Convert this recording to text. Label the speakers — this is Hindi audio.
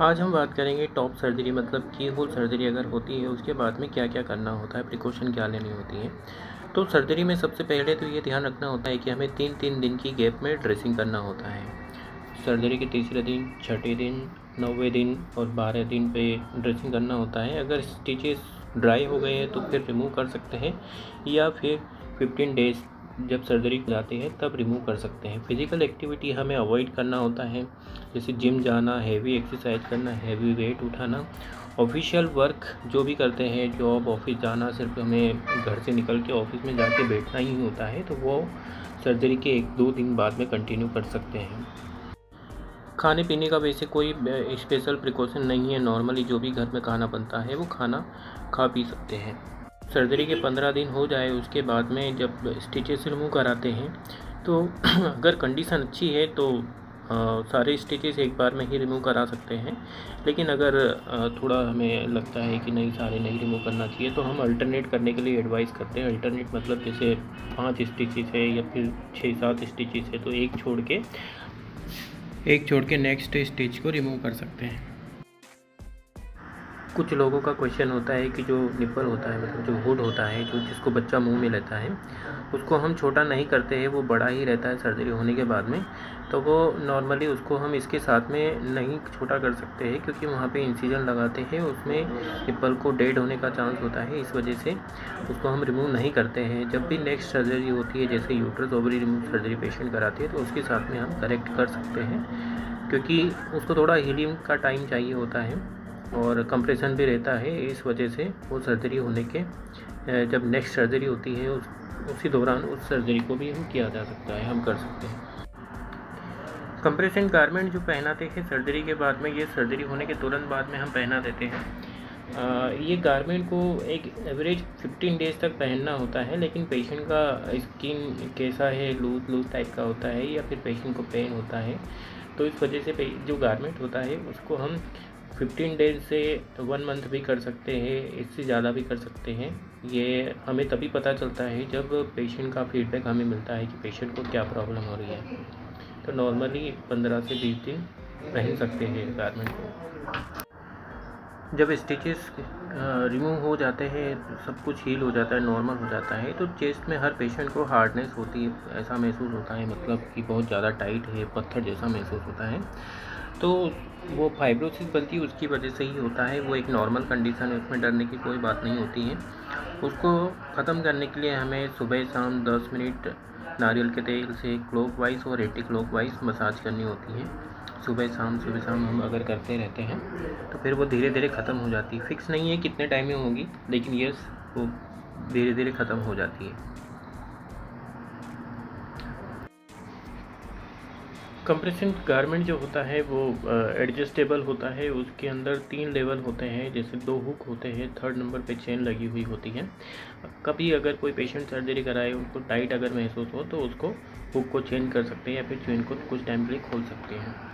Speaker 1: आज हम बात करेंगे टॉप सर्जरी मतलब की होल सर्जरी अगर होती है उसके बाद में क्या क्या करना होता है, प्रिकॉशन क्या लेनी होती है। तो सर्जरी में सबसे पहले तो ये ध्यान रखना होता है कि हमें 3-3 दिन की गैप में ड्रेसिंग करना होता है। सर्जरी के तीसरे दिन, छठे दिन, 9वें दिन और 12 दिन पे ड्रेसिंग करना होता है। अगर स्टिचेस ड्राई हो गए हैं तो फिर रिमूव कर सकते हैं, या फिर 15 डेज जब सर्जरी जाती है तब रिमूव कर सकते हैं। फिज़िकल एक्टिविटी हमें अवॉइड करना होता है, जैसे जिम जाना, हैवी एक्सरसाइज करना, हैवी वेट उठाना। ऑफिशियल वर्क जो भी करते हैं, जॉब, ऑफिस जाना, सिर्फ हमें घर से निकल के ऑफिस में जाके बैठना ही होता है, तो वो सर्जरी के 1-2 दिन बाद में कंटिन्यू कर सकते हैं। खाने पीने का वैसे कोई स्पेशल प्रिकॉशन नहीं है, नॉर्मली जो भी घर में खाना बनता है वो खाना खा पी सकते हैं। सर्जरी के 15 दिन हो जाए उसके बाद में जब स्टिचेस रिमूव कराते हैं तो अगर कंडीशन अच्छी है तो सारे स्टिचेस एक बार में ही रिमूव करा सकते हैं। लेकिन अगर थोड़ा हमें लगता है कि नहीं, सारे नहीं रिमूव करना चाहिए, तो हम अल्टरनेट करने के लिए एडवाइस करते हैं। अल्टरनेट मतलब जैसे 5 स्टिचेस है या फिर 6-7 स्टिचेस है तो एक छोड़ के नेक्स्ट स्टिच को रिमूव कर सकते हैं। कुछ लोगों का क्वेश्चन होता है कि जो निप्पल होता है, मतलब जो हुड होता है, जो जिसको बच्चा मुंह में लेता है, उसको हम छोटा नहीं करते हैं, वो बड़ा ही रहता है सर्जरी होने के बाद में। तो वो नॉर्मली उसको हम इसके साथ में नहीं छोटा कर सकते हैं, क्योंकि वहाँ पे इंसिजन लगाते हैं, उसमें निप्पल को डेड होने का चांस होता है। इस वजह से उसको हम रिमूव नहीं करते हैं। जब भी नेक्स्ट सर्जरी होती है, जैसे uterus ovary remove surgery patient कराते हैं, तो उसके साथ में हम करेक्ट कर सकते हैं, क्योंकि उसको थोड़ा हीलिंग का टाइम चाहिए होता है और कंप्रेशन भी रहता है। इस वजह से वो सर्जरी होने के जब नेक्स्ट सर्जरी होती है उसी दौरान उस सर्जरी को भी हम किया जा सकता है, हम कर सकते हैं। कंप्रेशन गारमेंट जो पहनाते हैं सर्जरी के बाद में, ये सर्जरी होने के तुरंत बाद में हम पहना देते हैं। ये गारमेंट को एक एवरेज 15 डेज़ तक पहनना होता है, लेकिन पेशेंट का स्किन कैसा है, लूज टाइप का होता है या फिर पेशेंट को पेन होता है, तो इस वजह से जो गारमेंट होता है उसको हम 15 डेज से 1 मंथ भी कर सकते हैं, इससे ज़्यादा भी कर सकते हैं। ये हमें तभी पता चलता है जब पेशेंट का फीडबैक हमें मिलता है कि पेशेंट को क्या प्रॉब्लम हो रही है। तो नॉर्मली 15 से 20 दिन पहन सकते हैं गारमेंट को। जब स्टिचेस रिमूव हो जाते हैं, सब कुछ हील हो जाता है, नॉर्मल हो जाता है, तो चेस्ट में हर पेशेंट को हार्डनेस होती है, ऐसा महसूस होता है, मतलब कि बहुत ज़्यादा टाइट है, पत्थर जैसा महसूस होता है। तो वो फाइब्रोसिस बनती है, उसकी वजह से ही होता है। वो एक नॉर्मल कंडीशन है, उसमें डरने की कोई बात नहीं होती है। उसको ख़त्म करने के लिए हमें सुबह शाम 10 मिनट नारियल के तेल से क्लॉकवाइज और एंटी क्लॉकवाइज मसाज करनी होती है। सुबह शाम हम अगर करते रहते हैं तो फिर वो धीरे धीरे ख़त्म हो जाती है। फिक्स नहीं है कितने टाइम में होगी, लेकिन यस, वो धीरे धीरे ख़त्म हो जाती है। कंप्रेशन गारमेंट जो होता है वो एडजस्टेबल होता है। उसके अंदर 3 लेवल होते हैं, जैसे 2 हुक होते हैं, 3rd नंबर पे चेन लगी हुई होती है। कभी अगर कोई पेशेंट सर्जरी कराए, उनको टाइट अगर महसूस हो तो उसको हुक को चेंज कर सकते हैं या फिर चेन को कुछ टाइम के लिए खोल सकते हैं।